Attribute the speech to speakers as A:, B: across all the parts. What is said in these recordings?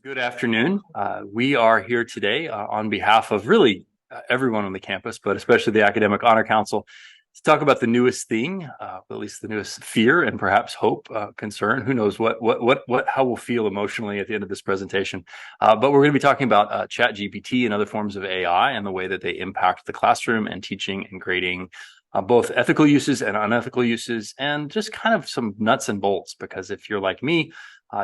A: Good afternoon. We are here today on behalf of really everyone on the campus, but especially the Academic Honor Council, to talk about the newest thing, at least the newest fear and perhaps hope, concern. Who knows how we'll feel emotionally at the end of this presentation. But we're going to be talking about ChatGPT and other forms of AI and the way that they impact the classroom and teaching and grading. Both ethical uses and unethical uses, and just kind of some nuts and bolts, because if you're like me,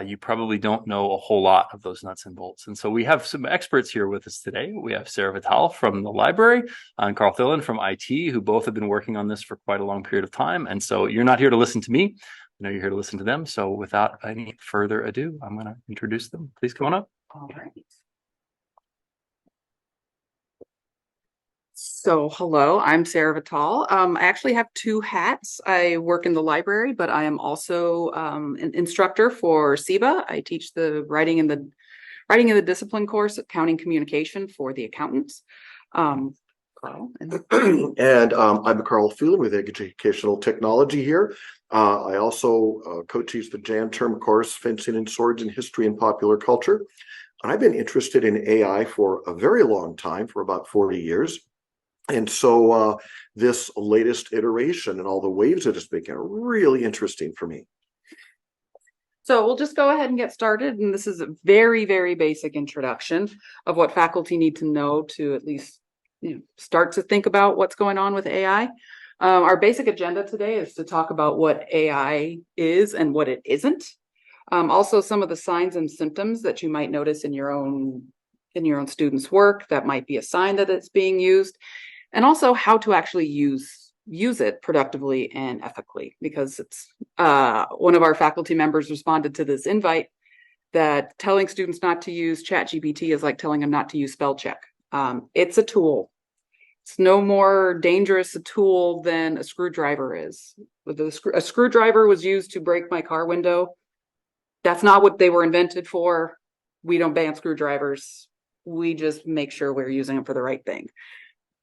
A: you probably don't know a whole lot of those nuts and bolts. And so we have some experts here with us today. We have Sarah Vitale from the library and Carl Thelen from IT, who both have been working on this for quite a long period of time. And so you're not here to listen to me. I know you're here to listen to them. So without any further ado, I'm going to introduce them. Please come on up.
B: All right. So hello, I'm Sarah Vitale. I actually have two hats. I work in the library, but I am also an instructor for SEBA. I teach the writing in the discipline course, accounting communication for the accountants. Carl.
C: I'm Carl Thelen with Educational Technology here. I also co-teach the Jan term course, Fencing and Swords in History and Popular Culture. I've been interested in AI for a very long time, for about 40 years. And so this latest iteration and all the waves that it's making are really interesting for me.
B: So we'll just go ahead and get started. And this is a very, very basic introduction of what faculty need to know to at least start to think about what's going on with AI. Our basic agenda today is to talk about what AI is and what it isn't. Also, some of the signs and symptoms that you might notice in your own students' work that might be a sign that it's being used. And also how to actually use it productively and ethically, because it's one of our faculty members responded to this invite that telling students not to use ChatGPT is like telling them not to use spell check. It's a tool. It's no more dangerous a tool than a screwdriver is. A screwdriver was used to break my car window. That's not what they were invented for. We don't ban screwdrivers. We just make sure we're using them for the right thing.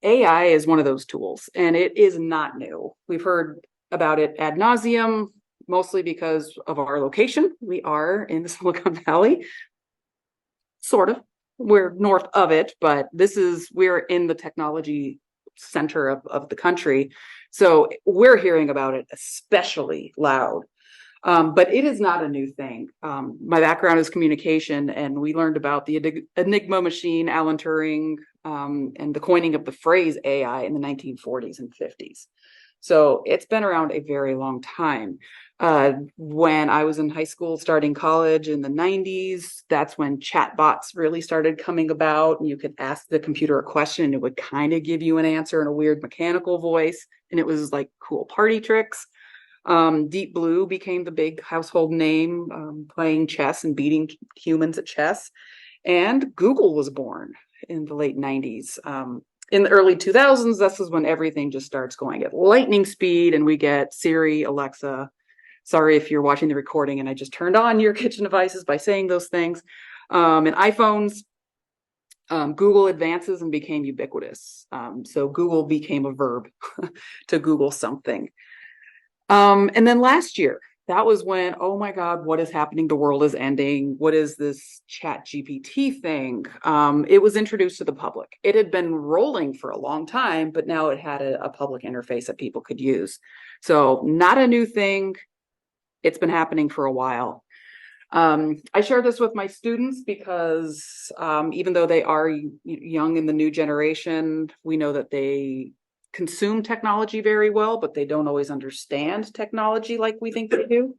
B: AI is one of those tools, and it is not new. We've heard about it ad nauseum, mostly because of our location. We are in the Silicon Valley, sort of. We're north of it, but we're in the technology center of the country. So we're hearing about it especially loud. But it is not a new thing. My background is communication, and we learned about the Enigma machine, Alan Turing, and the coining of the phrase AI in the 1940s and 50s. So it's been around a very long time. When I was in high school, starting college in the 90s, that's when chatbots really started coming about. And you could ask the computer a question, and it would kind of give you an answer in a weird mechanical voice. And it was like cool party tricks. Deep Blue became the big household name, playing chess and beating humans at chess. And Google was born in the late 90s. In the early 2000s, this is when everything just starts going at lightning speed, and we get Siri, Alexa. Sorry if you're watching the recording and I just turned on your kitchen devices by saying those things. And iPhones, Google advances and became ubiquitous. So Google became a verb to Google something. And then last year, that was when, oh my God, what is happening? The world is ending. What is this ChatGPT thing? It was introduced to the public. It had been rolling for a long time, but now it had a public interface that people could use. So not a new thing. It's been happening for a while. I share this with my students because even though they are young in the new generation, we know that they consume technology very well, but they don't always understand technology like we think they do.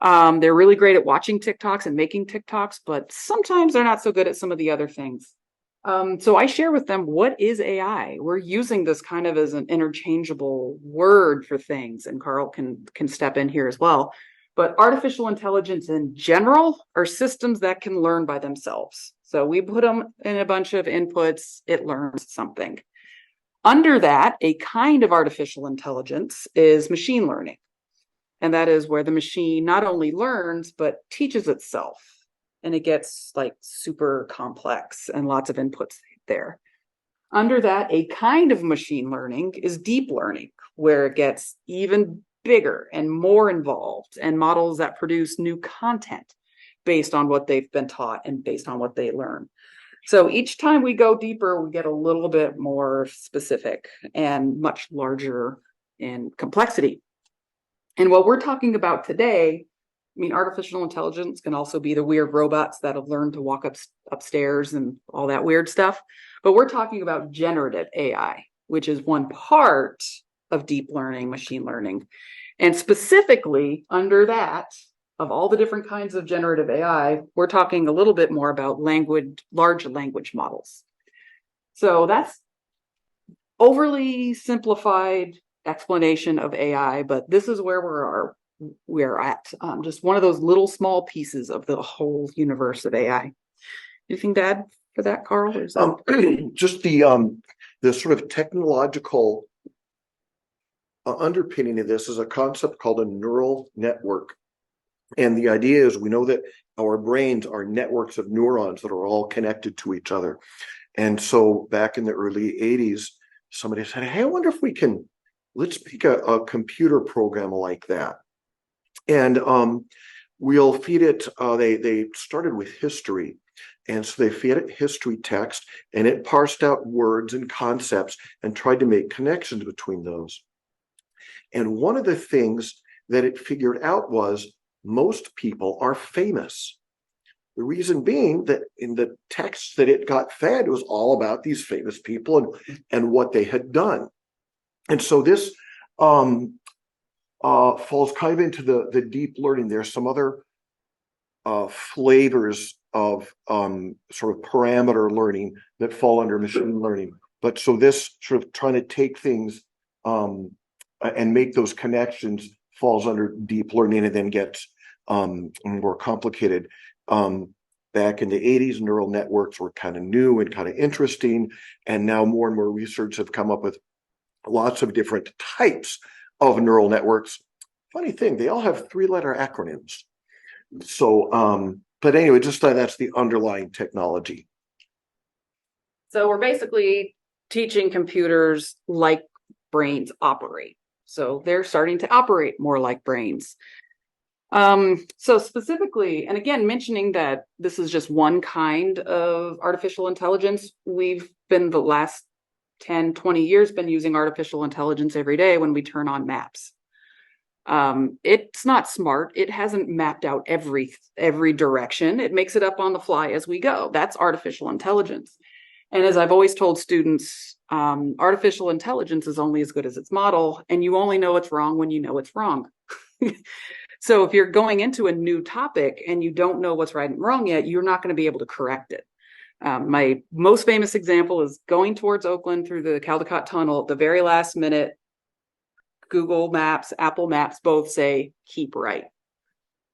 B: They're really great at watching TikToks and making TikToks, but sometimes they're not so good at some of the other things. So I share with them, what is AI? We're using this kind of as an interchangeable word for things, and Carl can step in here as well. But artificial intelligence in general are systems that can learn by themselves. So we put them in a bunch of inputs, it learns something. Under that, a kind of artificial intelligence is machine learning. And that is where the machine not only learns, but teaches itself. And it gets like super complex and lots of inputs there. Under that, a kind of machine learning is deep learning, where it gets even bigger and more involved, and models that produce new content based on what they've been taught and based on what they learn. So each time we go deeper, we get a little bit more specific and much larger in complexity. And what we're talking about today, I mean, artificial intelligence can also be the weird robots that have learned to walk upstairs and all that weird stuff. But we're talking about generative AI, which is one part of deep learning, machine learning. And specifically under that, of all the different kinds of generative AI, we're talking a little bit more about large language models. So that's overly simplified explanation of AI, but this is where we're at. Just one of those little small pieces of the whole universe of AI. Anything to add for that, Carl?
C: Just the sort of technological underpinning of this is a concept called a neural network. And the idea is we know that our brains are networks of neurons that are all connected to each other. And so back in the early 80s, somebody said, hey, I wonder if let's make a computer program like that. And we'll feed it, they started with history. And so they fed it history text, and it parsed out words and concepts and tried to make connections between those. And one of the things that it figured out was most people are famous. The reason being that in the text that it got fed was all about these famous people and what they had done. And so this falls kind of into the deep learning. There's some other flavors of sort of parameter learning that fall under machine learning. But so this sort of trying to take things and make those connections falls under deep learning and then gets more complicated. Back in the 80s, neural networks were kind of new and kind of interesting. And now more and more research have come up with lots of different types of neural networks. Funny thing, they all have 3-letter acronyms. So, but anyway, just that's the underlying technology.
B: So we're basically teaching computers like brains operate. So they're starting to operate more like brains. So specifically, and again, mentioning that this is just one kind of artificial intelligence, we've been the last 10, 20 years been using artificial intelligence every day when we turn on maps. It's not smart. It hasn't mapped out every direction. It makes it up on the fly as we go. That's artificial intelligence. And as I've always told students, artificial intelligence is only as good as its model, and you only know it's wrong when you know it's wrong. So if you're going into a new topic and you don't know what's right and wrong yet, you're not going to be able to correct it. My most famous example is going towards Oakland through the Caldecott Tunnel at the very last minute. Google Maps, Apple Maps both say keep right.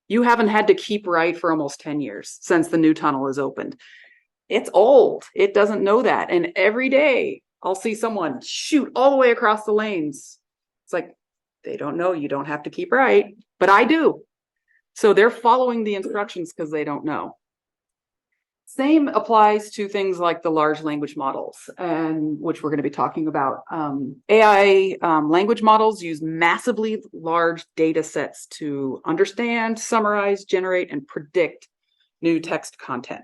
B: You haven't had to keep right for almost 10 years since the new tunnel is opened. It's old. It doesn't know that. And every day I'll see someone shoot all the way across the lanes. It's like, they don't know you don't have to keep right, but I do. So they're following the instructions because they don't know. Same applies to things like the large language models, and which we're going to be talking about. AI language models use massively large data sets to understand, summarize, generate, and predict new text content.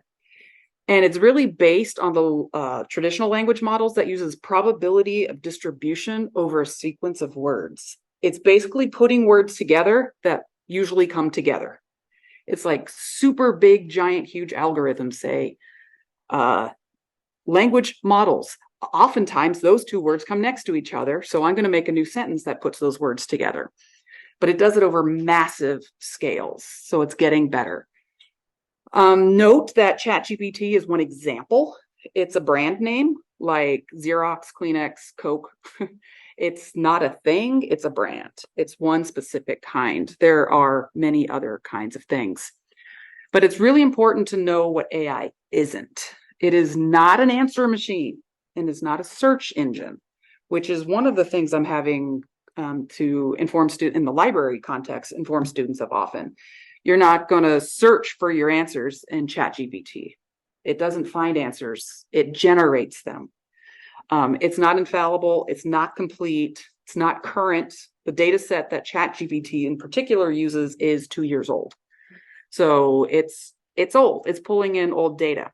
B: And it's really based on the traditional language models that uses probability of distribution over a sequence of words. It's basically putting words together that usually come together. It's like super big, giant, huge algorithms say language models. Oftentimes those two words come next to each other. So I'm going to make a new sentence that puts those words together. But it does it over massive scales. So it's getting better. Note that ChatGPT is one example. It's a brand name like Xerox, Kleenex, Coke. It's not a thing, it's a brand. It's one specific kind. There are many other kinds of things. But it's really important to know what AI isn't. It is not an answer machine, and it's not a search engine, which is one of the things I'm having to inform students in the library context, inform students of often. You're not going to search for your answers in ChatGPT. It doesn't find answers, it generates them. It's not infallible, it's not complete, it's not current. The data set that ChatGPT in particular uses is 2 years old. So it's it's old. It's pulling in old data.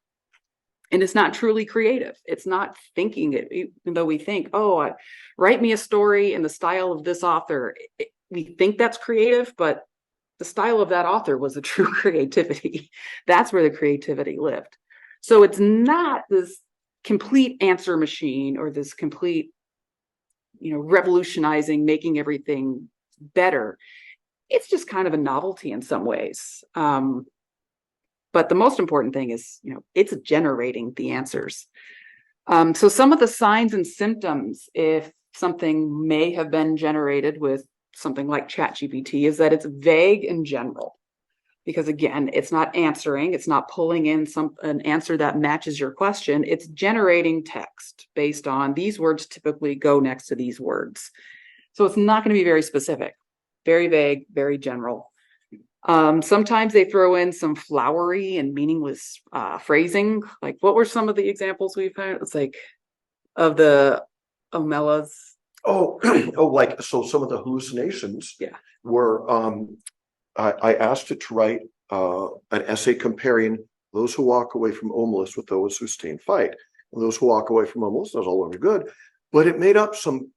B: And it's not truly creative. It's not thinking it, even though we think, oh, write me a story in the style of this author. We think that's creative, but the style of that author was the true creativity. That's where the creativity lived. So it's not this complete answer machine or this complete, revolutionizing, making everything better. It's just kind of a novelty in some ways. But the most important thing is, it's generating the answers. So some of the signs and symptoms, if something may have been generated with something like ChatGPT, is that it's vague and general. Because again, it's not answering, it's not pulling in an answer that matches your question. It's generating text based on these words typically go next to these words. So it's not going to be very specific, very vague, very general. Sometimes they throw in some flowery and meaningless phrasing. Like, what were some of the examples we've had? It's like of the Omelas.
C: Oh, like, so some of the hallucinations were, I asked it to write an essay comparing those who walk away from homeless with those who stay and fight. And those who walk away from homeless, that's all very good, but it made up some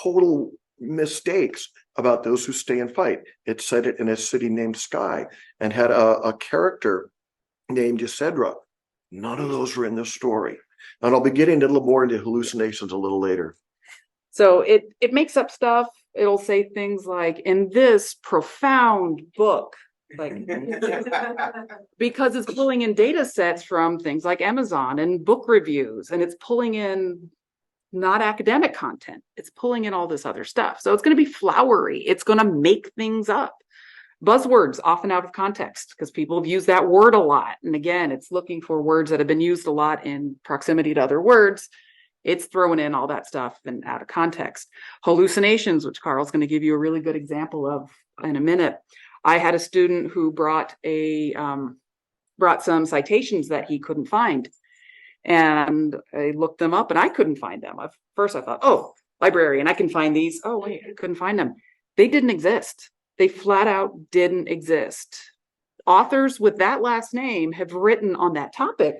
C: total mistakes about those who stay and fight. It said it in a city named Skye and had a character named Ysedra. None of those were in this story. And I'll be getting a little more into hallucinations a little later.
B: So it makes up stuff. It'll say things like, in this profound book, like because it's pulling in data sets from things like Amazon and book reviews, and it's pulling in not academic content. It's pulling in all this other stuff. So it's going to be flowery. It's going to make things up. Buzzwords, often out of context, because people have used that word a lot. And again, it's looking for words that have been used a lot in proximity to other words. It's throwing in all that stuff and out of context. Hallucinations, which Carl's going to give you a really good example of in a minute. I had a student who brought some citations that he couldn't find. And I looked them up and I couldn't find them. At first I thought, oh, librarian, I can find these. Oh, wait, I couldn't find them. They didn't exist. They flat out didn't exist. Authors with that last name have written on that topic,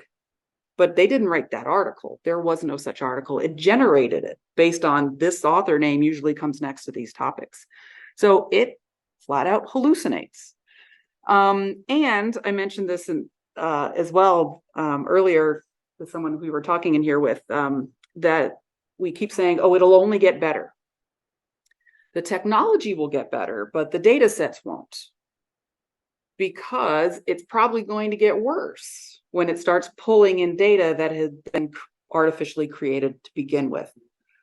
B: but they didn't write that article. There was no such article. It generated it based on this author name usually comes next to these topics. So it flat out hallucinates. And I mentioned this as well earlier with someone we were talking in here with, that we keep saying, oh, it'll only get better. The technology will get better, but the data sets won't, because it's probably going to get worse when it starts pulling in data that has been artificially created to begin with.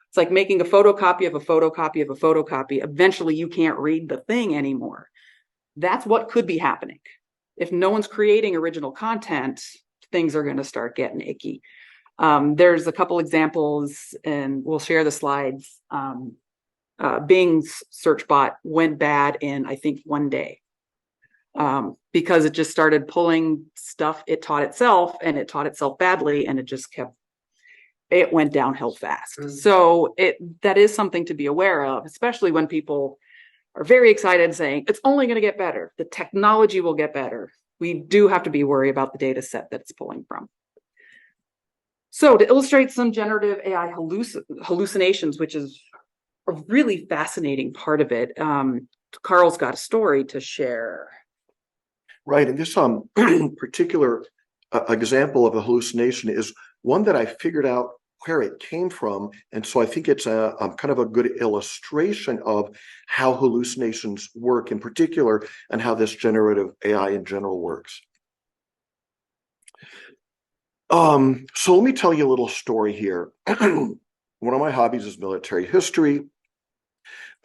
B: It's like making a photocopy of a photocopy of a photocopy. Eventually, you can't read the thing anymore. That's what could be happening. If no one's creating original content, things are going to start getting icky. There's a couple examples, and we'll share the slides. Bing's search bot went bad in, I think, one day. Because it just started pulling stuff it taught itself, and it taught itself badly, and it went downhill fast. So that is something to be aware of, especially when people are very excited saying it's only going to get better. The technology will get better. We do have to be worried about the data set that it's pulling from. So to illustrate some generative AI hallucinations, which is a really fascinating part of it, Carl's got a story to share.
C: Right, and this particular example of a hallucination is one that I figured out where it came from, and so I think it's a kind of a good illustration of how hallucinations work in particular, and how this generative AI in general works. So let me tell you a little story here. One of my hobbies is military history.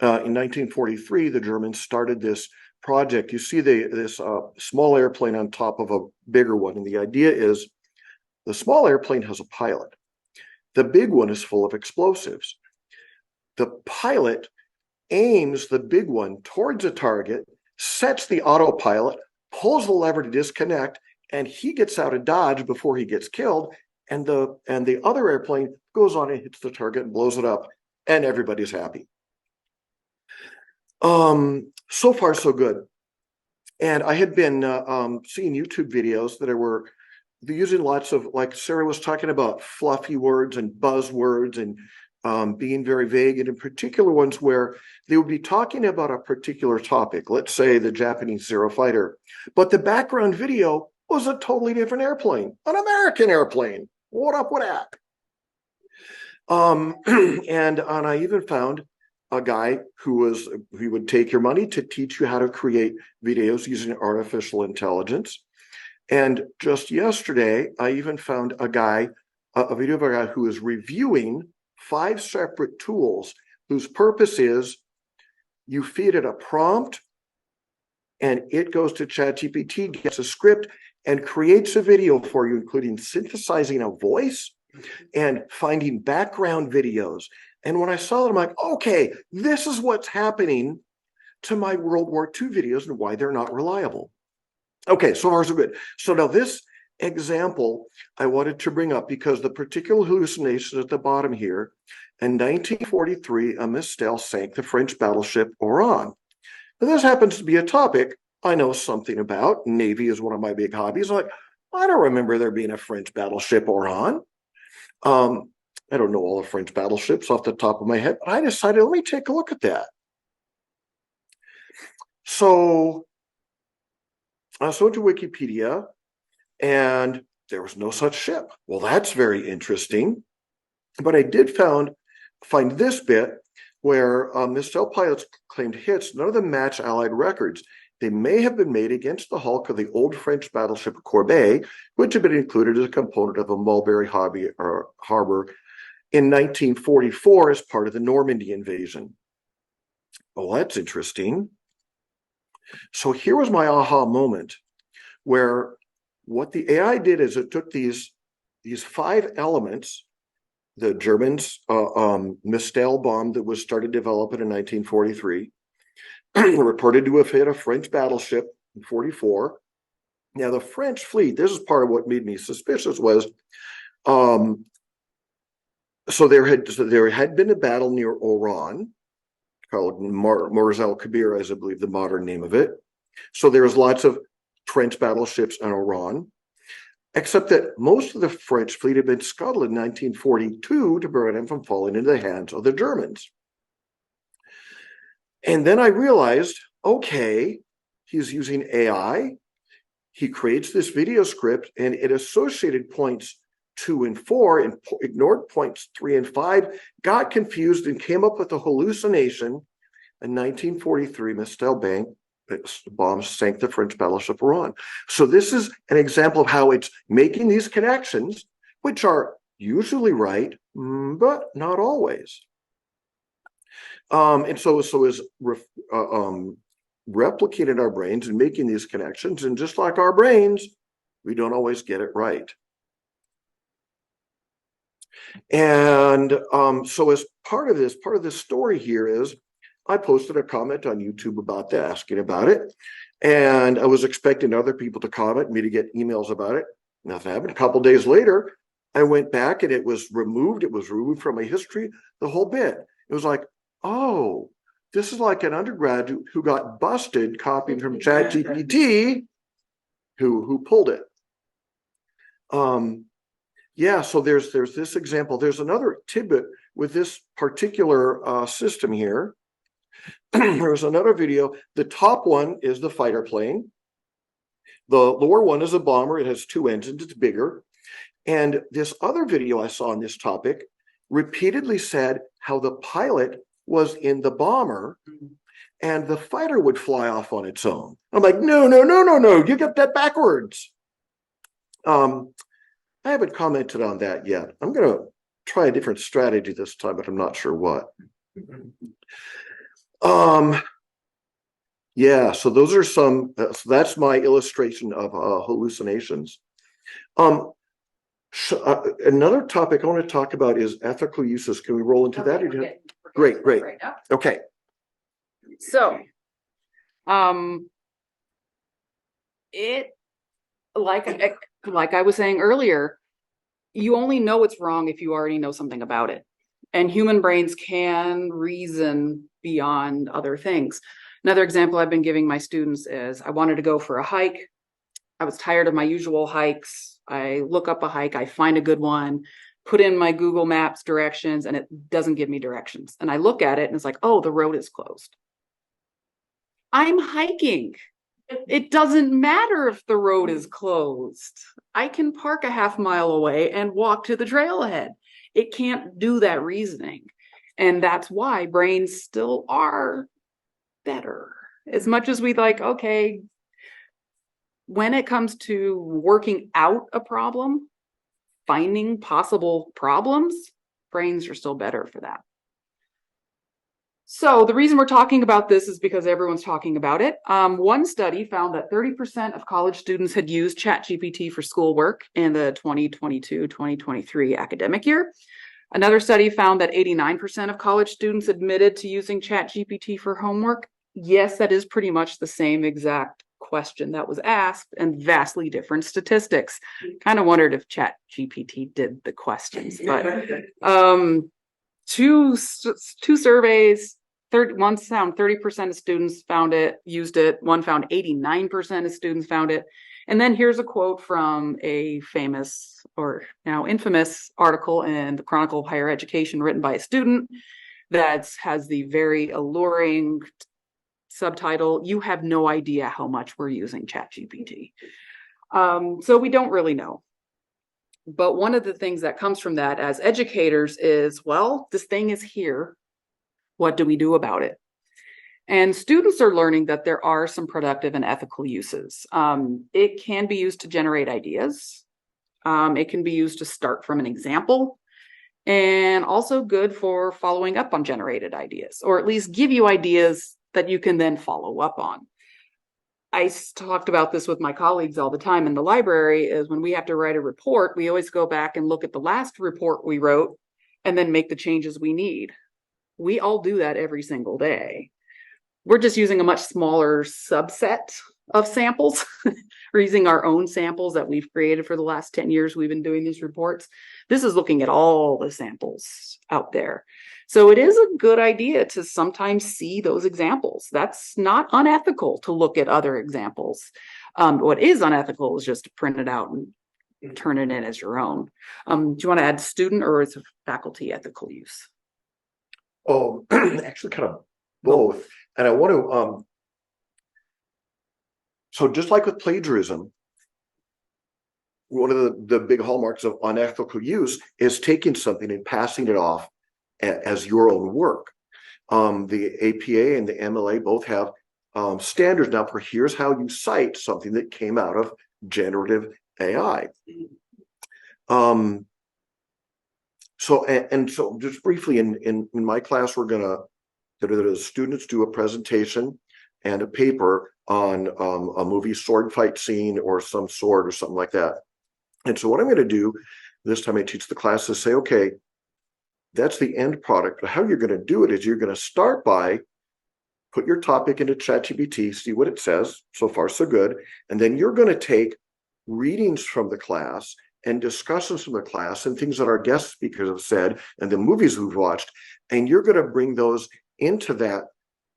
C: In 1943, the Germans started this project. You see this small airplane on top of a bigger one, and the idea is the small airplane has a pilot. The big one is full of explosives. The pilot aims the big one towards a target, sets the autopilot, pulls the lever to disconnect, and he gets out of Dodge before he gets killed. And the other airplane goes on and hits the target and blows it up, and everybody's happy. So far, so good. And I had been seeing YouTube videos that were using lots of, like Sarah was talking about, fluffy words and buzzwords and being very vague, and in particular ones where they would be talking about a particular topic, let's say the Japanese Zero Fighter, but the background video was a totally different airplane, an American airplane. What up with that? And I even found a guy he would take your money to teach you how to create videos using artificial intelligence. And just yesterday, I even found a video of a guy who is reviewing 5 separate tools whose purpose is you feed it a prompt and it goes to ChatGPT, gets a script, and creates a video for you, including synthesizing a voice and finding background videos. And when I saw that, I'm like, okay, this is what's happening to my World War II videos and why they're not reliable. Okay, so far so good. So now this example I wanted to bring up because the particular hallucination at the bottom here, in 1943, a Mistral sank the French battleship Oran. Now this happens to be a topic I know something about. Navy is one of my big hobbies. Like, I don't remember there being a French battleship Oran. I don't know all the French battleships off the top of my head, but I decided, let me take a look at that. So I went to Wikipedia and there was no such ship. Well, that's very interesting. But I did find this bit where Mistral pilots claimed hits. None of them match Allied records. They may have been made against the hulk of the old French battleship Corbeil, which had been included as a component of a Mulberry harbor in 1944 as part of the Normandy invasion. Oh, that's interesting. So here was my aha moment, where what the AI did is it took these 5 elements, the Germans' Mistral bomb that was started developing in 1943, reported to have hit a French battleship in 44. Now the French fleet, this is part of what made me suspicious, was so there had been a battle near Oran called Mars el Kabir, as I believe the modern name of it. So there was lots of French battleships in Oran, except that most of the French fleet had been scuttled in 1942 to prevent them from falling into the hands of the Germans. And then I realized, okay, he's using AI. He creates this video script and it associated points 2 and 4 and ignored points 3 and 5, got confused and came up with a hallucination. In 1943, Mistral bombs sank the French battleship Oran. So this is an example of how it's making these connections, which are usually right, but not always. And so is replicating our brains and making these connections. And just like our brains, we don't always get it right. And so as part of this story here is, I posted a comment on YouTube about that, asking about it. And I was expecting other people to comment, me to get emails about it. Nothing happened. A couple days later, I went back and it was removed. It was removed from my history, the whole bit. It was like, oh, this is like an undergrad who got busted copying from ChatGPT, who pulled it. Yeah, so there's this example. There's another tidbit with this particular system here. There's another video. The top one is the fighter plane. The lower one is a bomber. It has 2 engines. It's bigger. And this other video I saw on this topic repeatedly said how the pilot was in the bomber and the fighter would fly off on its own. I'm like, no, you got that backwards. I haven't commented on that yet. I'm going to try a different strategy this time, but I'm not sure what. Yeah, so those are some, so that's my illustration of hallucinations. Another topic I want to talk about is ethical uses. Can we roll into that? Great. Right now. Okay.
B: So, it, like I was saying earlier, you only know it's wrong if you already know something about it. And human brains can reason beyond other things. Another example I've been giving my students is I wanted to go for a hike. I was tired of my usual hikes. I look up a hike, I find a good one, put in my Google Maps directions, and it doesn't give me directions. And I look at it and it's like, oh, the road is closed. I'm hiking. It doesn't matter if the road is closed. I can park a half mile away and walk to the trailhead. It can't do that reasoning. And that's why brains still are better. As much as we like, okay, when it comes to working out a problem, finding possible problems, brains are still better for that. So the reason we're talking about this is because everyone's talking about it. One study found that 30% of college students had used ChatGPT for schoolwork in the 2022-2023 academic year. Another study found that 89% of college students admitted to using ChatGPT for homework. Yes, that is pretty much the same exact question that was asked and vastly different statistics. Kind of wondered if ChatGPT did the questions, but two surveys. One found 30% of students found it, used it. One found 89% of students found it. And then here's a quote from a famous or now infamous article in the Chronicle of Higher Education written by a student that has the very alluring subtitle, "You have no idea how much we're using ChatGPT." So we don't really know. But one of the things that comes from that as educators is, well, this thing is here. What do we do about it? And students are learning that there are some productive and ethical uses. It can be used to generate ideas. It can be used to start from an example, and also good for following up on generated ideas, or at least give you ideas that you can then follow up on. I talked about this with my colleagues all the time in the library, is when we have to write a report, we always go back and look at the last report we wrote and then make the changes we need. We all do that every single day. We're just using a much smaller subset of samples. We're using our own samples that we've created for the last 10 years we've been doing these reports. This is looking at all the samples out there. So it is a good idea to sometimes see those examples. That's not unethical to look at other examples. What is unethical is just to print it out and turn it in as your own. Do you want to add student or is it faculty ethical use?
C: Oh, actually kind of both. And I want to, so just like with plagiarism, one of the big hallmarks of unethical use is taking something and passing it off as your own work. The APA and the MLA both have standards now for here's how you cite something that came out of generative AI. So just briefly in my class, the students do a presentation and a paper on a movie sword fight scene or some sword or something like that. And so what I'm going to do this time I teach the class is say, okay, that's the end product. But how you're going to do it is you're going to start by put your topic into ChatGPT, see what it says. So far, so good. And then you're going to take readings from the class and discussions from the class and things that our guest speakers have said and the movies we've watched. And you're going to bring those into that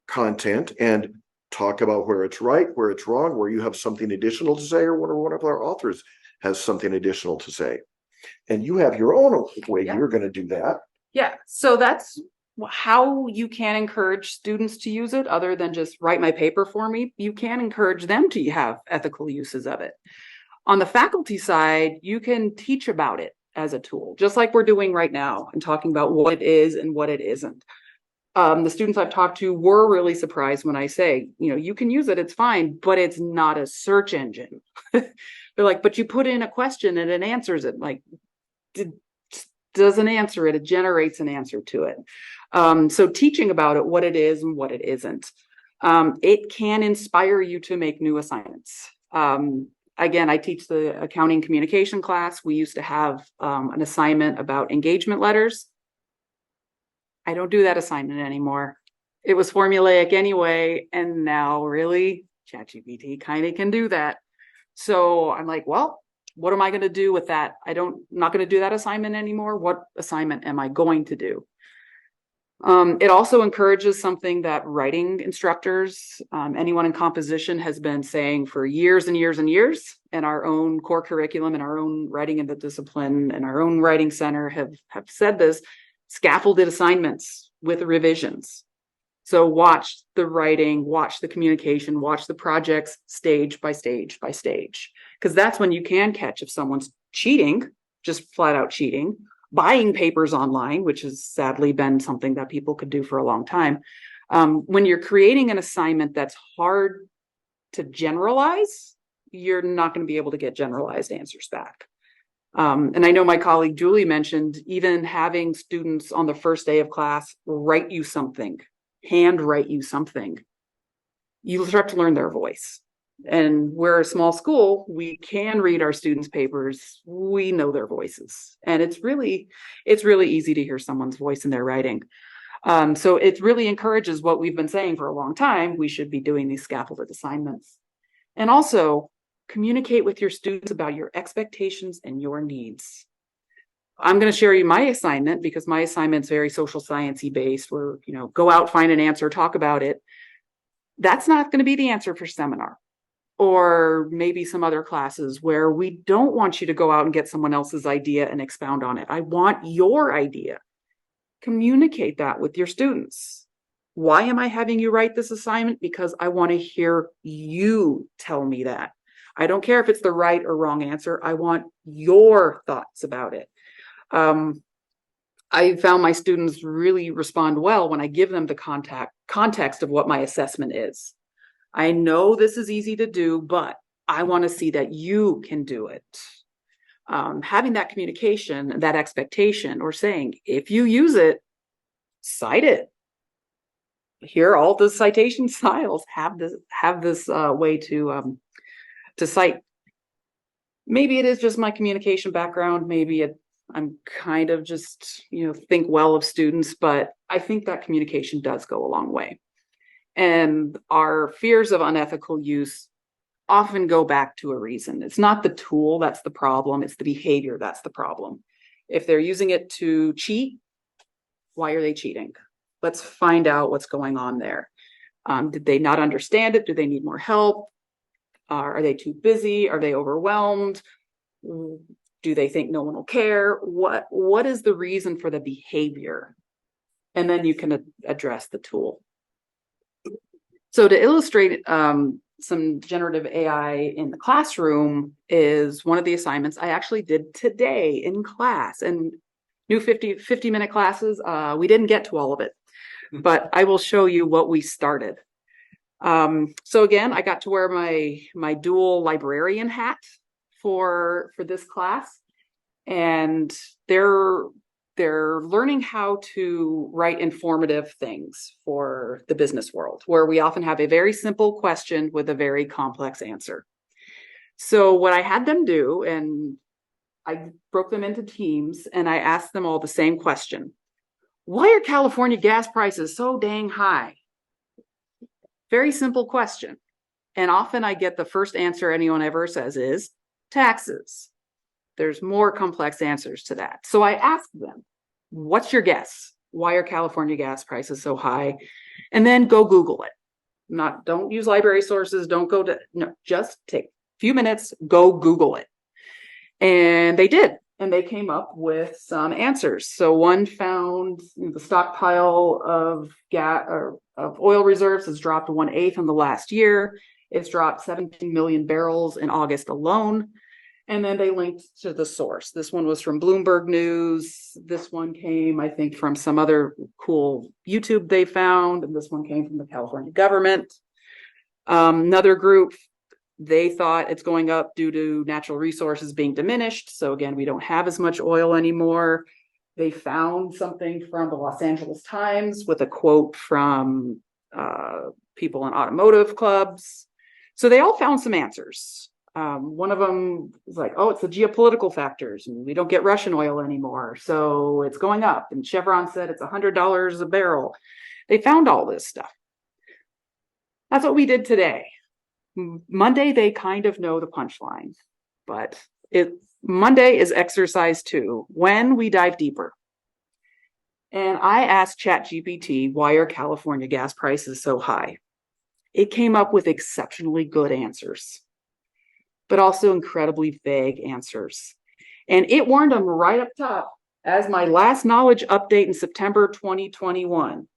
C: content and talk about where it's right, where it's wrong, where you have something additional to say, or one of our authors has something additional to say. And you have your own way you're going to do that.
B: Yeah, so that's how you can encourage students to use it other than just write my paper for me. You can encourage them to have ethical uses of it. On the faculty side, you can teach about it as a tool, just like we're doing right now and talking about what it is and what it isn't. The students I've talked to were really surprised when I say, you can use it, it's fine, but it's not a search engine. They're like, but you put in a question and it answers it. Like, doesn't answer it, it generates an answer to it. So teaching about it, what it is and what it isn't. It can inspire you to make new assignments. Again, I teach the accounting communication class. We used to have an assignment about engagement letters. I don't do that assignment anymore. It was formulaic anyway, and now really ChatGPT kind of can do that. So I'm like, well, what am I going to do with that? I'm not going to do that assignment anymore. What assignment am I going to do? It also encourages something that writing instructors, anyone in composition has been saying for years and years and years, and our own core curriculum and our own writing in the discipline and our own writing center have said this: scaffolded assignments with revisions. So watch the writing, watch the communication, watch the projects stage by stage by stage, because that's when you can catch if someone's cheating, just flat out cheating, buying papers online, which has sadly been something that people could do for a long time. When you're creating an assignment that's hard to generalize, you're not going to be able to get generalized answers back. And I know my colleague Julie mentioned even having students on the first day of class write you something, handwrite you something. You start to learn their voice. And we're a small school, we can read our students' papers, we know their voices. And it's really easy to hear someone's voice in their writing. So it really encourages what we've been saying for a long time: we should be doing these scaffolded assignments. And also communicate with your students about your expectations and your needs. I'm going to share you my assignment because my assignment's very social science-y based, where, go out, find an answer, talk about it. That's not going to be the answer for seminar, or maybe some other classes where we don't want you to go out and get someone else's idea and expound on it. I want your idea. Communicate that with your students. Why am I having you write this assignment? Because I want to hear you tell me that. I don't care if it's the right or wrong answer. I want your thoughts about it. I found my students really respond well when I give them the context of what my assessment is. I know this is easy to do, but I want to see that you can do it. Having that communication, that expectation, or saying, if you use it, cite it. Here, all the citation styles have this way to cite. Maybe it is just my communication background. Maybe I'm kind of just, think well of students, but I think that communication does go a long way. And our fears of unethical use often go back to a reason. It's not the tool that's the problem, it's the behavior that's the problem. If they're using it to cheat, why are they cheating? Let's find out what's going on there. Did they not understand it? Do they need more help? Are they too busy? Are they overwhelmed? Do they think no one will care? What is the reason for the behavior? And then you can address the tool. So to illustrate some generative AI in the classroom is one of the assignments I actually did today in class. And new 50-minute classes, we didn't get to all of it, but I will show you what we started. So again, I got to wear my dual librarian hat for this class, and they're learning how to write informative things for the business world, where we often have a very simple question with a very complex answer. So what I had them do, and I broke them into teams, and I asked them all the same question: why are California gas prices so dang high? Very simple question. And often I get the first answer anyone ever says is taxes. There's more complex answers to that. So I asked them, what's your guess? Why are California gas prices so high? And then go Google it. Don't use library sources. Just take a few minutes, go Google it. And they did. And they came up with some answers. So one found the stockpile of oil reserves has dropped 1/8 in the last year. It's dropped 17 million barrels in August alone. And then they linked to the source. This one was from Bloomberg News. This one came, I think, from some other cool YouTube they found. And this one came from the California government. Another group, they thought it's going up due to natural resources being diminished. So again, we don't have as much oil anymore. They found something from the Los Angeles Times with a quote from people in automotive clubs. So they all found some answers. One of them was like, it's the geopolitical factors, and we don't get Russian oil anymore, so it's going up. And Chevron said it's $100 a barrel. They found all this stuff. That's what we did today. Monday, they kind of know the punchline, but Monday is exercise 2, when we dive deeper. And I asked ChatGPT, why are California gas prices so high? It came up with exceptionally good answers, but also incredibly vague answers. And it warned them right up top as my last knowledge update in September 2021.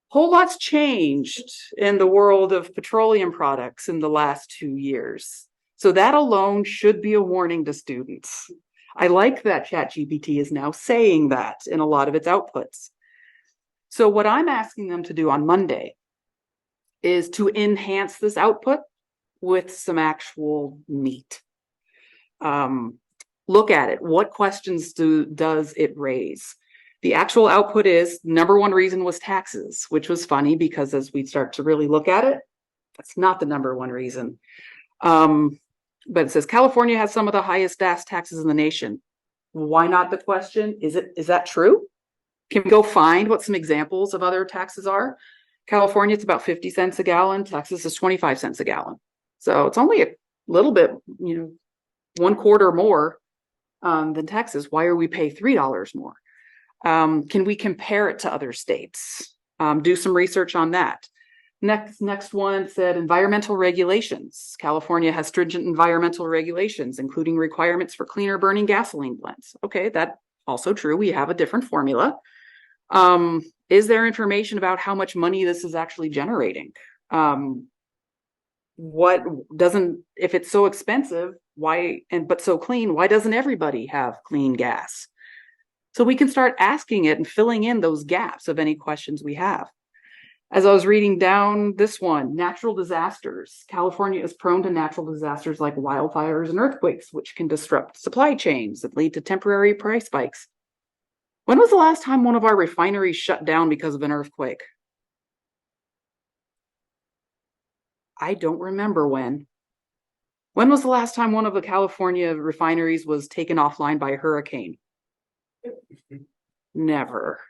B: Whole lot's changed in the world of petroleum products in the last 2 years. So that alone should be a warning to students. I like that ChatGPT is now saying that in a lot of its outputs. So what I'm asking them to do on Monday is to enhance this output with some actual meat. Look at it. What questions does it raise? The actual output is number one reason was taxes, which was funny because as we start to really look at it, that's not the number one reason. But it says California has some of the highest gas taxes in the nation. Why not the question? Is that true? Can we go find what some examples of other taxes are? California, it's about 50 cents a gallon. Texas is 25 cents a gallon. So it's only a little bit, 1/4 more than Texas. Why are we pay $3 more? Can we compare it to other states? Do some research on that. Next one said environmental regulations. California has stringent environmental regulations, including requirements for cleaner burning gasoline blends. Okay, that's also true. We have a different formula. Is there information about how much money this is actually generating? If it's so expensive, but so clean, why doesn't everybody have clean gas? So we can start asking it and filling in those gaps of any questions we have. As I was reading down this one, natural disasters. California is prone to natural disasters like wildfires and earthquakes, which can disrupt supply chains that lead to temporary price spikes. When was the last time one of our refineries shut down because of an earthquake? I don't remember when. When was the last time one of the California refineries was taken offline by a hurricane? Never.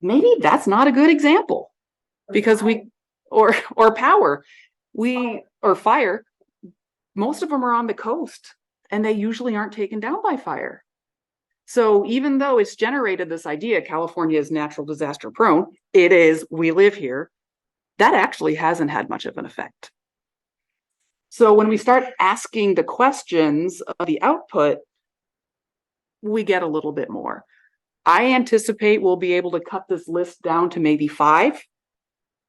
B: Maybe that's not a good example because or power, or fire, most of them are on the coast and they usually aren't taken down by fire. So even though it's generated this idea, California is natural disaster prone, we live here, that actually hasn't had much of an effect. So when we start asking the questions of the output, we get a little bit more. I anticipate we'll be able to cut this list down to maybe 5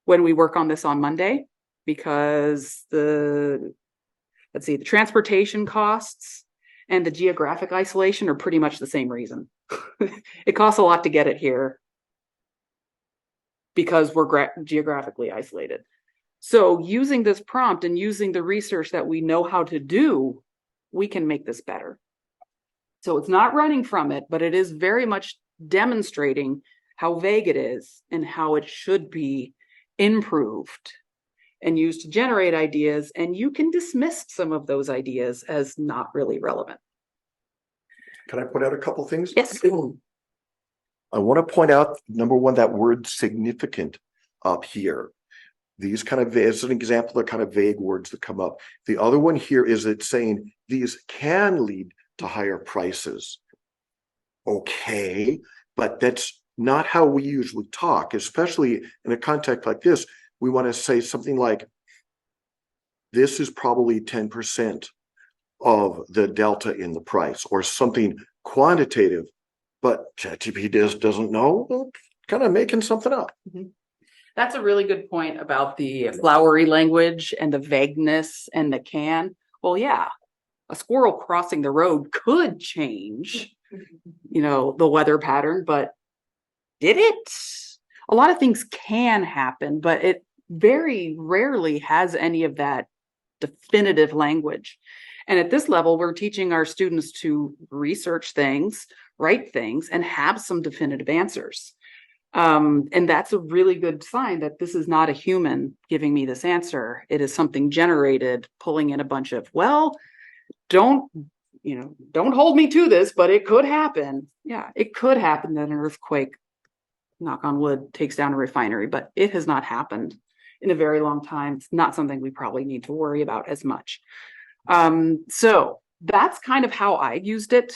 B: when we work on this on Monday, because the transportation costs and the geographic isolation are pretty much the same reason. It costs a lot to get it here because we're geographically isolated. So using this prompt and using the research that we know how to do, we can make this better. So it's not running from it, but it is very much demonstrating how vague it is and how it should be improved and used to generate ideas. And you can dismiss some of those ideas as not really relevant.
C: Can I point out a couple things?
B: Yes.
C: I want to point out, number one, that word significant up here. These kind of, as an example, the kind of vague words that come up. The other one here is it's saying these can lead to higher prices. Okay, but that's not how we usually talk, especially in a context like this. We want to say something like, this is probably 10% of the delta in the price, or something quantitative, but ChatGPT doesn't know, kind of making something up.
B: Mm-hmm. That's a really good point about the flowery language and the vagueness and the can. Well, yeah, a squirrel crossing the road could change, the weather pattern, but did it? A lot of things can happen, but it very rarely has any of that definitive language. And at this level, we're teaching our students to research things, write things, and have some definitive answers. And that's a really good sign that this is not a human giving me this answer. It is something generated, pulling in a bunch of, don't hold me to this, but it could happen. Yeah, it could happen that an earthquake, knock on wood, takes down a refinery, but it has not happened in a very long time. It's not something we probably need to worry about as much. So that's kind of how I used it.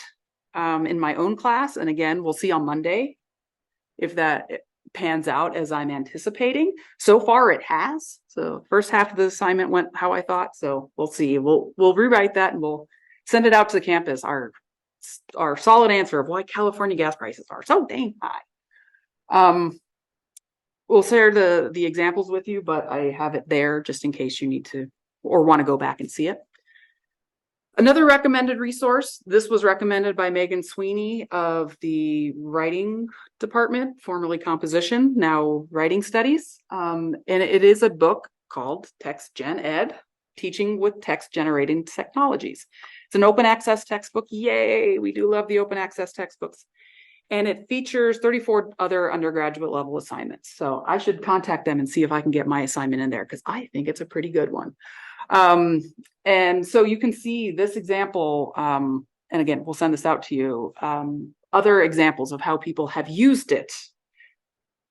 B: in my own class. And again, we'll see on Monday if that pans out as I'm anticipating. So far it has. So first half of the assignment went how I thought. So we'll see. We'll rewrite that and we'll send it out to the campus. Our solid answer of why California gas prices are so dang high. We'll share the examples with you, but I have it there just in case you need to or want to go back and see it. Another recommended resource, this was recommended by Megan Sweeney of the writing department, formerly composition, now writing studies. And it is a book called Text Gen Ed, Teaching with Text Generating Technologies. It's an open access textbook. Yay, we do love the open access textbooks. And it features 34 other undergraduate level assignments. So I should contact them and see if I can get my assignment in there because I think it's a pretty good one. And so you can see this example, and again, we'll send this out to you, other examples of how people have used it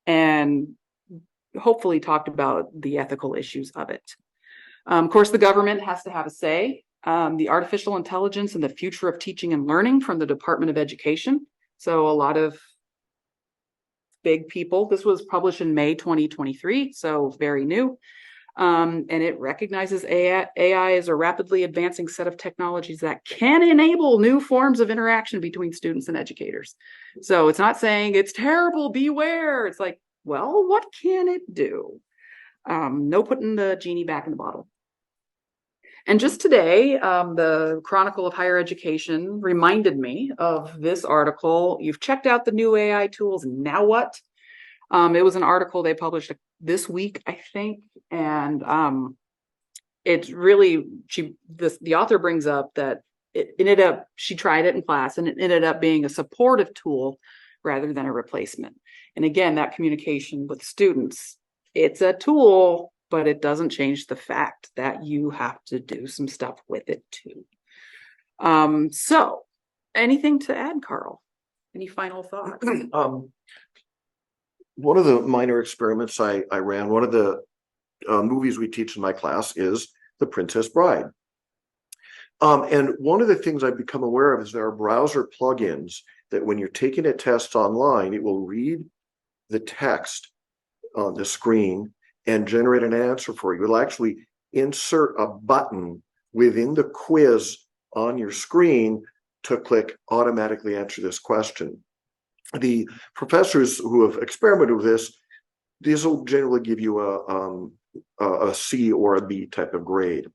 B: and hopefully talked about the ethical issues of it. Of course, the government has to have a say. The artificial intelligence and the future of teaching and learning from the Department of Education. So a lot of big people, this was published in May 2023, so very new. And it recognizes AI as a rapidly advancing set of technologies that can enable new forms of interaction between students and educators. So it's not saying it's terrible, beware. It's like, well, what can it do? No putting the genie back in the bottle. And just today, the Chronicle of Higher Education reminded me of this article. You've checked out the new AI tools. Now what? It was an article they published this week, I think. And it's really, the author brings up that it ended up, she tried it in class and it ended up being a supportive tool rather than a replacement. And again, that communication with students, it's a tool, but it doesn't change the fact that you have to do some stuff with it too. So anything to add, Carl? Any final thoughts?
C: One of the minor experiments I ran, one of the movies we teach in my class is The Princess Bride. And one of the things I've become aware of is there are browser plugins that when you're taking a test online, it will read the text on the screen and generate an answer for you. It'll actually insert a button within the quiz on your screen to click automatically answer this question. The professors who have experimented with this will generally give you a C or a B type of grade.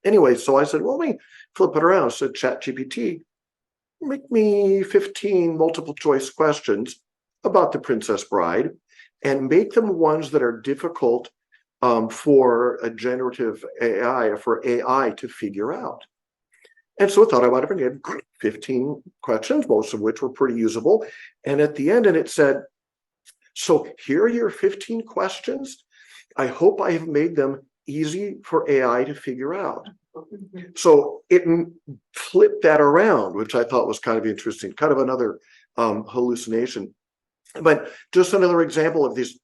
C: Anyway, so I said, well, let me flip it around. I said, ChatGPT, make me 15 multiple choice questions about The Princess Bride and make them ones that are difficult for a generative AI, for AI to figure out. And so I thought about it and had 15 questions, most of which were pretty usable. And at the end, and it said, so here are your 15 questions. I hope I have made them easy for AI to figure out. So it flipped that around, which I thought was kind of interesting, kind of another hallucination. But just another example of this,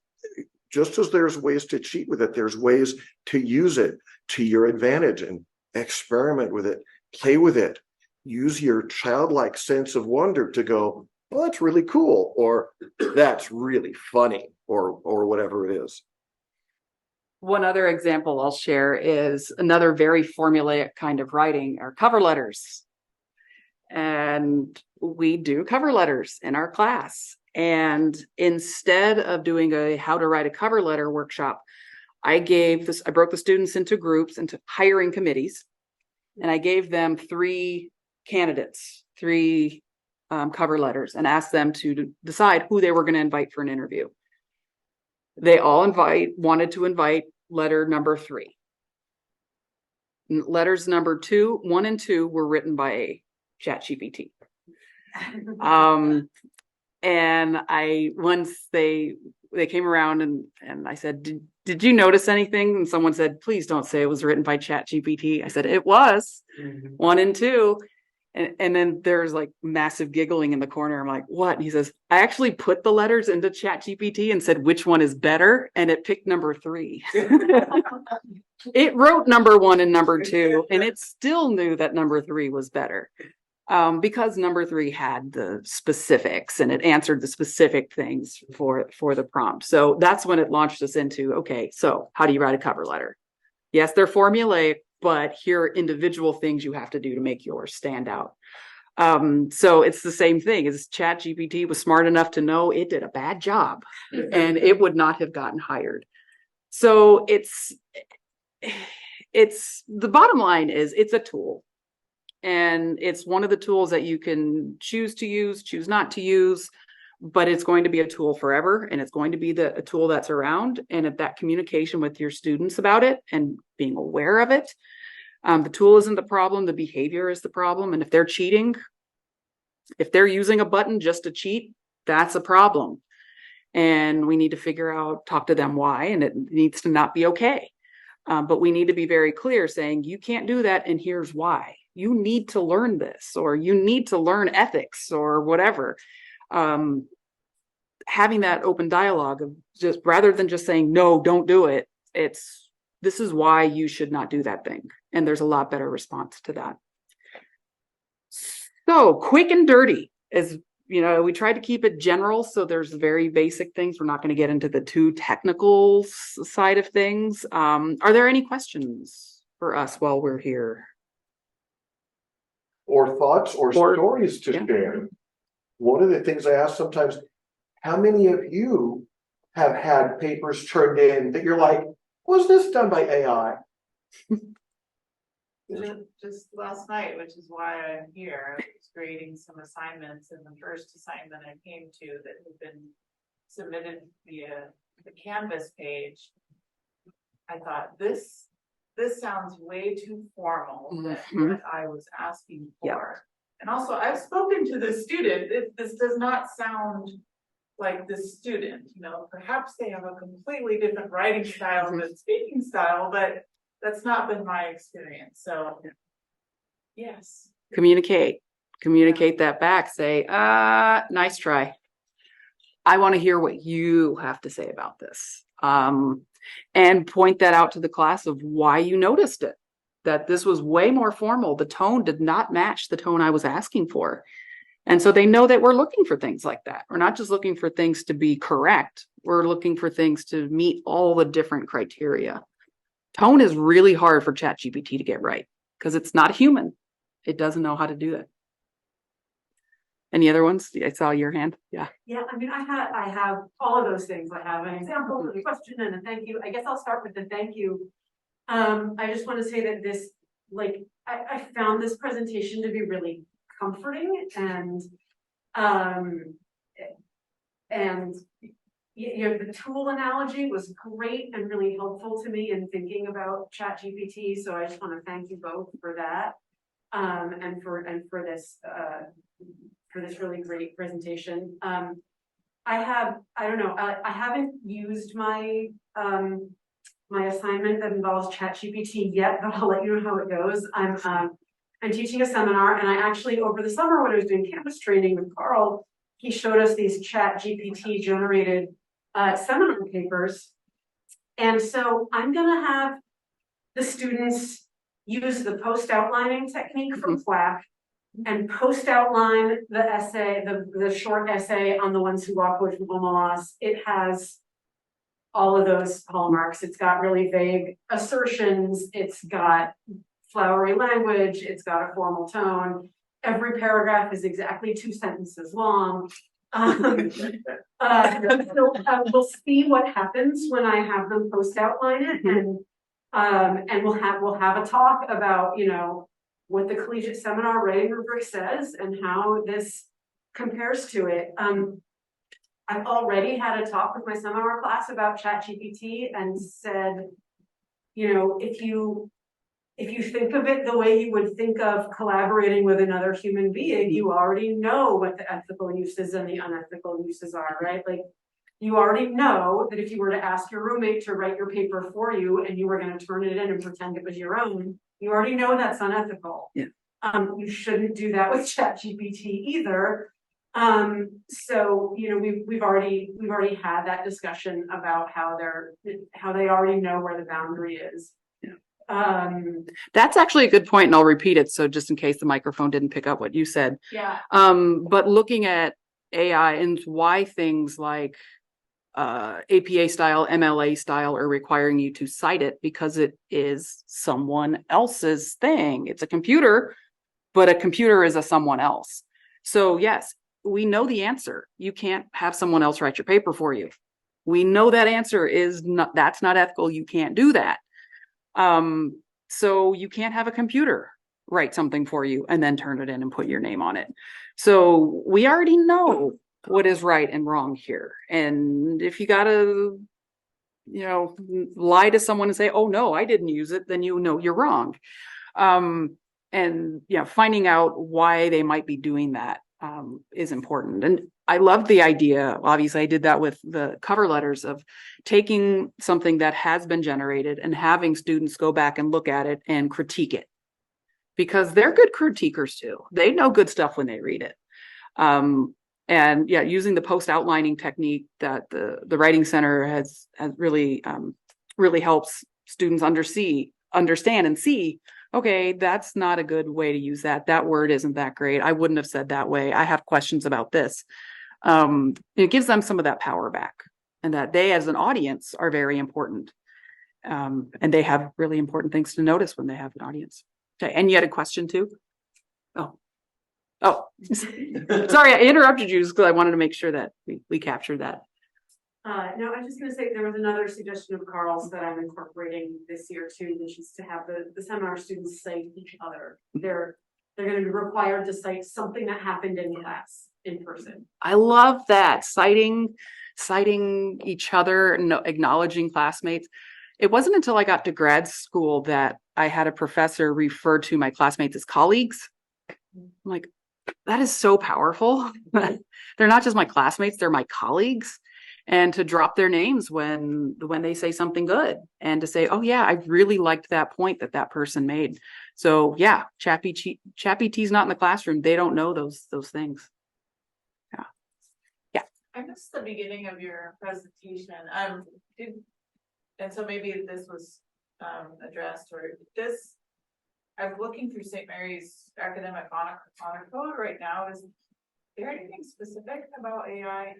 C: just as there's ways to cheat with it, there's ways to use it to your advantage and experiment with it, play with it, use your childlike sense of wonder to go, well, that's really cool, or that's really funny, or whatever it is.
B: One other example I'll share is another very formulaic kind of writing are cover letters. And we do cover letters in our class. And instead of doing a how to write a cover letter workshop, I broke the students into groups, into hiring committees, and I gave them 3 candidates, 3 cover letters, and asked them to decide who they were going to invite for an interview. They all wanted to invite letter number 3. Letters number 1 and 2 were written by ChatGPT. And once they came around and I said, did you notice anything? And someone said, please don't say it was written by ChatGPT. I said, it was 1 and 2. And then there's like massive giggling in the corner. I'm like, what? And he says, I actually put the letters into ChatGPT and said, which one is better? And it picked number 3. It wrote number 1 and number 2, and it still knew that number 3 was better. because number 3 had the specifics and it answered the specific things for the prompt. So that's when it launched us into, okay, so how do you write a cover letter? Yes, they're formulaic, but here are individual things you have to do to make yours stand out. So it's the same thing as ChatGPT was smart enough to know it did a bad job and it would not have gotten hired. So it's the bottom line is it's a tool, and it's one of the tools that you can choose to use, choose not to use, but it's going to be a tool forever, and it's going to be a tool that's around, and if that communication with your students about it and being aware of it. The tool isn't the problem, the behavior is the problem. And if they're cheating, if they're using a button just to cheat, that's a problem. And we need to talk to them why, and it needs to not be okay. But we need to be very clear saying, you can't do that, and here's why. You need to learn this, or you need to learn ethics or whatever. Having that open dialogue of just rather than just saying, no, don't do it. This is why you should not do that thing. And there's a lot better response to that. So quick and dirty is, we tried to keep it general. So there's very basic things. We're not going to get into the too technical side of things. Are there any questions for us while we're here?
C: Or thoughts or stories to share. One of the things I ask sometimes, how many of you have had papers turned in that you're like, was this done by AI?
D: Just last night, which is why I'm here, I was grading some assignments, and the first assignment I came to that had been submitted via the Canvas page, I thought this sounds way too formal than what I was asking for.
B: Yep.
D: And also, I've spoken to the student. This does not sound like the student. Perhaps they have a completely different writing style than speaking style, but that's not been my experience. So, yes.
B: Communicate that back. Say, nice try. I want to hear what you have to say about this. And point that out to the class of why you noticed it, that this was way more formal. The tone did not match the tone I was asking for. And so they know that we're looking for things like that. We're not just looking for things to be correct. We're looking for things to meet all the different criteria. Tone is really hard for ChatGPT to get right because it's not human. It doesn't know how to do that. Any other ones? I saw your hand. Yeah.
E: Yeah, I have all of those things. I have an example, a question, and a thank you. I guess I'll start with the thank you. I just want to say that this, I found this presentation to be really comforting, and the tool analogy was great and really helpful to me in thinking about ChatGPT. So I just want to thank you both for that, and for this really great presentation. I haven't used my my assignment that involves ChatGPT yet, but I'll let you know how it goes. I'm teaching a seminar, and I actually, over the summer when I was doing campus training with Carl, he showed us these ChatGPT generated seminar papers. And so I'm gonna have the students use the post outlining technique from FLAC and post outline the essay, the short essay on the ones who walk away from home loss. It has all of those hallmarks. It's got really vague assertions. It's got flowery language. It's got a formal tone. Every paragraph is exactly 2 sentences long. So we'll see what happens when I have them post outline it, and we'll have a talk about what the collegiate seminar writing rubric says and how this compares to it. I've already had a talk with my seminar class about ChatGPT and said, if you think of it the way you would think of collaborating with another human being, you already know what the ethical uses and the unethical uses are, right? Like, you already know that if you were to ask your roommate to write your paper for you and you were going to turn it in and pretend it was your own, you already know that's unethical.
B: Yeah.
E: You shouldn't do that with ChatGPT either. So we've already had that discussion about how they already know where the boundary is.
B: That's actually a good point, and I'll repeat it. So just in case the microphone didn't pick up what you said.
E: Yeah.
B: But looking at AI and why things like APA style, MLA style are requiring you to cite it because it is someone else's thing. It's a computer, but a computer is a someone else. So yes, we know the answer. You can't have someone else write your paper for you. We know that answer is not, that's not ethical. You can't do that. So you can't have a computer write something for you and then turn it in and put your name on it. So we already know what is right and wrong here. And if you gotta, lie to someone and say, oh no, I didn't use it, then you know you're wrong. And finding out why they might be doing that is important. And I love the idea. Obviously, I did that with the cover letters of taking something that has been generated and having students go back and look at it and critique it. Because they're good critiquers too. They know good stuff when they read it. And yeah, using the post outlining technique that the Writing Center has really helps students understand and see, okay, that's not a good way to use that. That word isn't that great. I wouldn't have said that way. I have questions about this. It gives them some of that power back, and that they as an audience are very important. And they have really important things to notice when they have an audience. Okay, and you had a question too? Oh, sorry, I interrupted you because I wanted to make sure that we captured that.
E: No, I was just going to say there was another suggestion of Carl's that I'm incorporating this year too, which is to have the seminar students cite each other. They're going to be required to cite something that happened in class in person.
B: I love that, citing each other and acknowledging classmates. It wasn't until I got to grad school that I had a professor refer to my classmates as colleagues. I'm like, that is so powerful. They're not just my classmates, they're my colleagues. And to drop their names when they say something good, and to say, oh yeah, I really liked that point that person made. So yeah, ChatGPT's not in the classroom. They don't know those things. Yeah.
D: I missed the beginning of your presentation. And so maybe this was addressed, or this, I'm looking through St. Mary's academic honor code right now. Is there anything specific about AI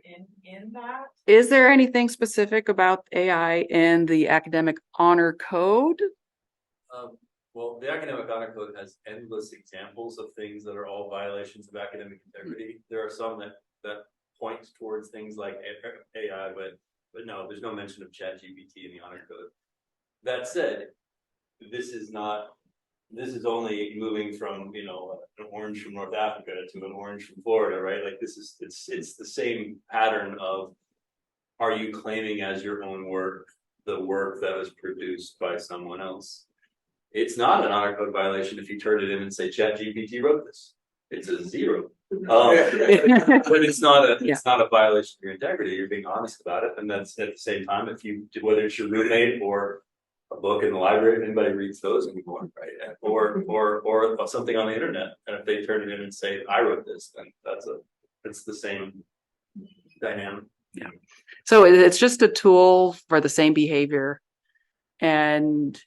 D: in that?
B: Is there anything specific about AI in the academic honor code?
A: Well, the academic honor code has endless examples of things that are all violations of academic integrity. There are some that point towards things like AI, but no, there's no mention of ChatGPT in the honor code. That said, this is only moving from, an orange from North Africa to an orange from Florida, right? Like it's the same pattern of, are you claiming as your own work the work that was produced by someone else? It's not an honor code violation if you turn it in and say ChatGPT wrote this. It's a 0. But it's not a violation of your integrity. You're being honest about it, and that's at the same time, whether it's your roommate or a book in the library, if anybody reads those anymore, right? Or something on the internet, and if they turn it in and say I wrote this, then it's the same dynamic.
B: Yeah. So it's just a tool for the same behavior, and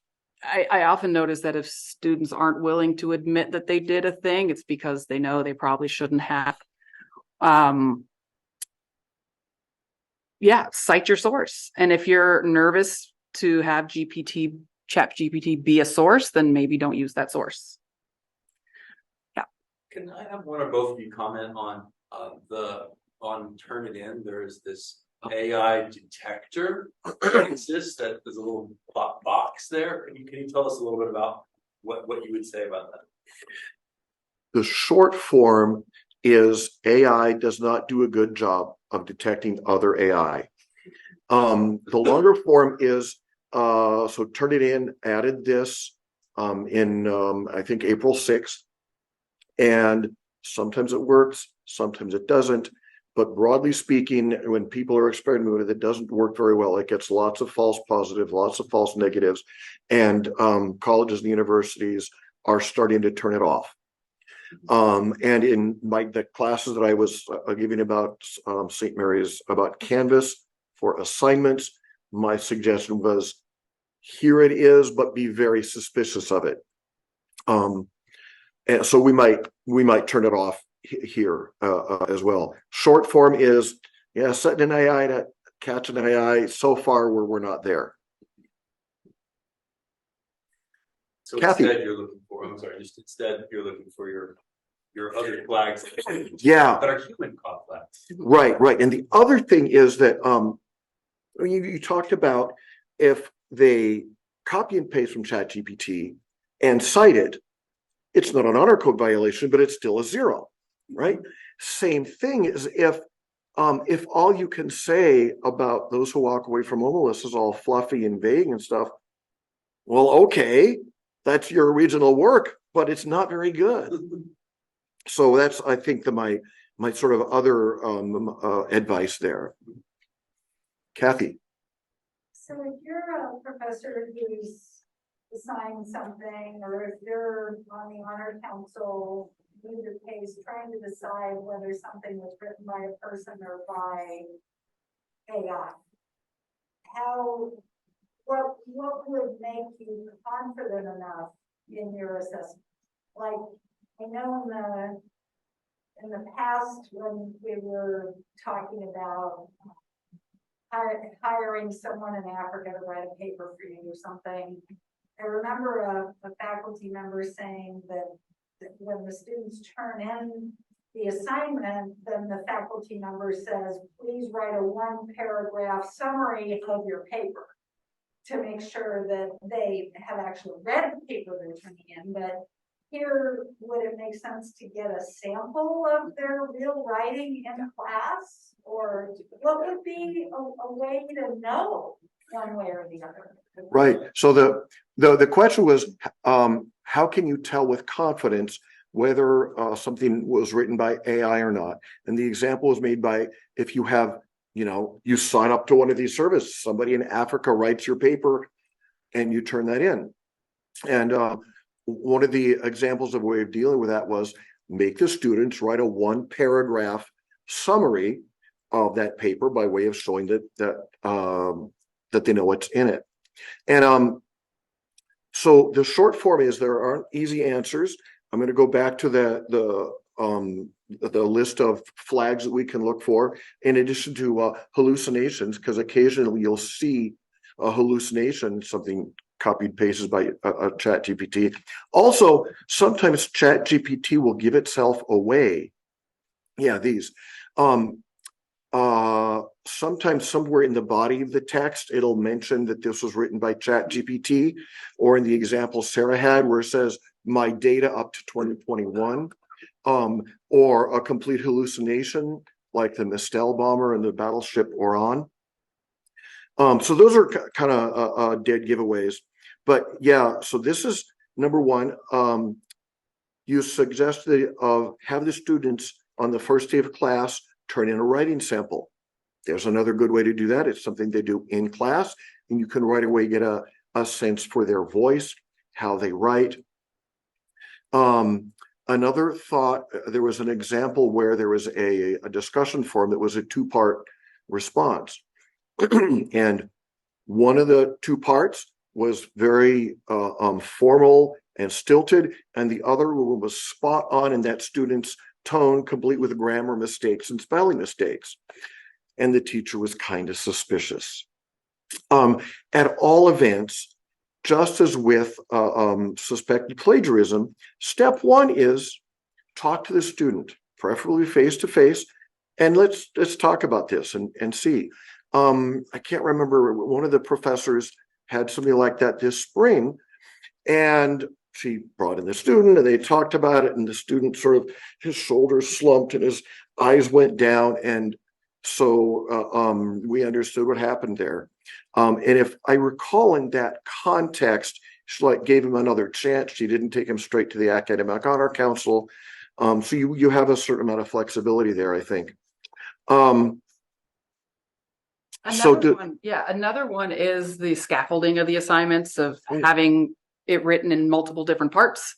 B: I often notice that if students aren't willing to admit that they did a thing, it's because they know they probably shouldn't have. Yeah, cite your source. And if you're nervous to have ChatGPT be a source, then maybe don't use that source. Yeah.
A: Can I have one or both of you comment on Turnitin? There's this AI detector that exists. That there's a little box there. Can you tell us a little bit about what you would say about that?
C: The short form is AI does not do a good job of detecting other AI. The longer form is so Turnitin added this in I think April 6th, and sometimes it works, sometimes it doesn't. But broadly speaking, when people are experimenting with it, it doesn't work very well. It gets lots of false positives, lots of false negatives, and colleges and universities are starting to turn it off. And in the classes that I was giving about St. Mary's, about Canvas for assignments, my suggestion was here it is, but be very suspicious of it. And so we might turn it off here as well. Short form is, yeah, setting an AI to catch an AI. So far, we're not there.
A: So
C: Kathy.
A: instead you're looking for, I'm sorry, just instead you're looking for your other flags.
C: Yeah.
A: That are human caught flags.
C: Right. And the other thing is that you talked about if they copy and paste from ChatGPT and cite it, it's not an honor code violation, but it's still a 0, right? Same thing is if all you can say about those who walk away from homeless is all fluffy and vague and stuff, well, okay, that's your original work, but it's not very good. So that's, I think, my sort of other advice there. Kathy.
F: So if you're a professor who's assigned something, or if you're on the honor council, either case, trying to decide whether something was written by a person or by AI, what would make you confident enough in your assessment? Like, I know in the past when we were talking about hiring someone in Africa to write a paper for you or something, I remember a faculty member saying that when the students turn in the assignment, then the faculty member says, please write a 1-paragraph summary of your paper to make sure that they have actually read the paper they're turning in. But here, would it make sense to get a sample of their real writing in class? Or what would be a way to know one way or the other?
C: Right. So the question was, how can you tell with confidence whether something was written by AI or not? And the example was made by, if you have, you sign up to one of these services, somebody in Africa writes your paper and you turn that in. And one of the examples of a way of dealing with that was make the students write a 1-paragraph summary of that paper by way of showing that they know what's in it. And so the short form is there aren't easy answers. I'm going to go back to the list of flags that we can look for, in addition to hallucinations, because occasionally you'll see a hallucination, something copied pasted by a ChatGPT. Also, sometimes ChatGPT will give itself away. Yeah, these. Sometimes somewhere in the body of the text, it'll mention that this was written by ChatGPT, or in the example Sarah had where it says my data up to 2021, or a complete hallucination like the Mistel bomber and the battleship Orion. So those are kind of dead giveaways. But yeah, so this is number one. You suggested have the students on the first day of class turn in a writing sample. There's another good way to do that. It's something they do in class, and you can right away get a sense for their voice, how they write. Another thought, there was an example where there was a discussion forum that was a 2-part response. And one of the 2 parts was very formal and stilted, and the other one was spot on in that student's tone, complete with grammar mistakes and spelling mistakes. And the teacher was kind of suspicious. At all events, just as with suspected plagiarism, step 1 is talk to the student, preferably face to face, and let's talk about this and see. I can't remember, one of the professors had something like that this spring, and she brought in the student and they talked about it, and the student sort of, his shoulders slumped and his eyes went down, and so we understood what happened there. And if I recall, in that context, she gave him another chance. She didn't take him straight to the Academic Honor Council. So you have a certain amount of flexibility there, I think.
B: Another one is the scaffolding of the assignments, of having it written in multiple different parts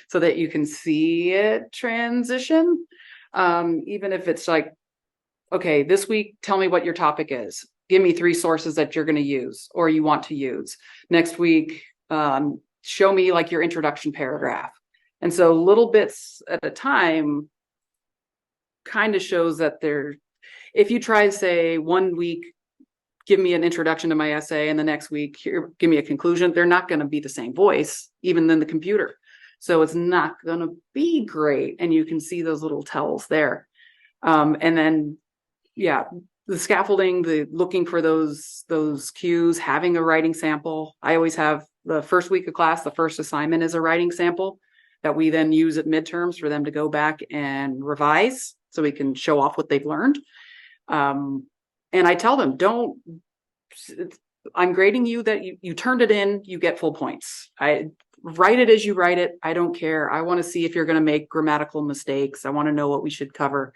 B: so that you can see it transition. Even if it's like, okay, this week, tell me what your topic is. give me 3 sources that you're going to use or you want to use. Next week, show me like your introduction paragraph. And so little bits at a time kind of shows that if you try to say 1 week, give me an introduction to my essay, and the next week, here, give me a conclusion, they're not going to be the same voice, even in the computer. So it's not going to be great. And you can see those little tells there. And then, yeah, the scaffolding, the looking for those cues, having a writing sample. I always have the first week of class, the first assignment is a writing sample that we then use at midterms for them to go back and revise so we can show off what they've learned. And I tell them, I'm grading you that you turned it in, you get full points. I write it as you write it. I don't care. I want to see if you're going to make grammatical mistakes. I want to know what we should cover.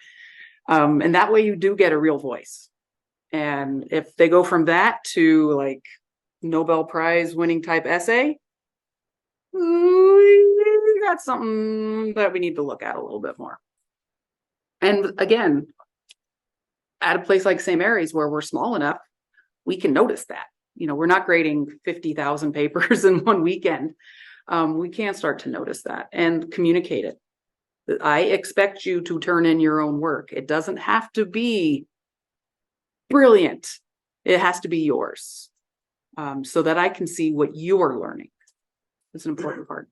B: And that way you do get a real voice. And if they go from that to like Nobel Prize winning type essay, we got something that we need to look at a little bit more. And again, at a place like St. Mary's where we're small enough, we can notice that. We're not grading 50,000 papers in one weekend. We can start to notice that and communicate it. I expect you to turn in your own work. It doesn't have to be brilliant. It has to be yours, so that I can see what you're learning. It's an important part.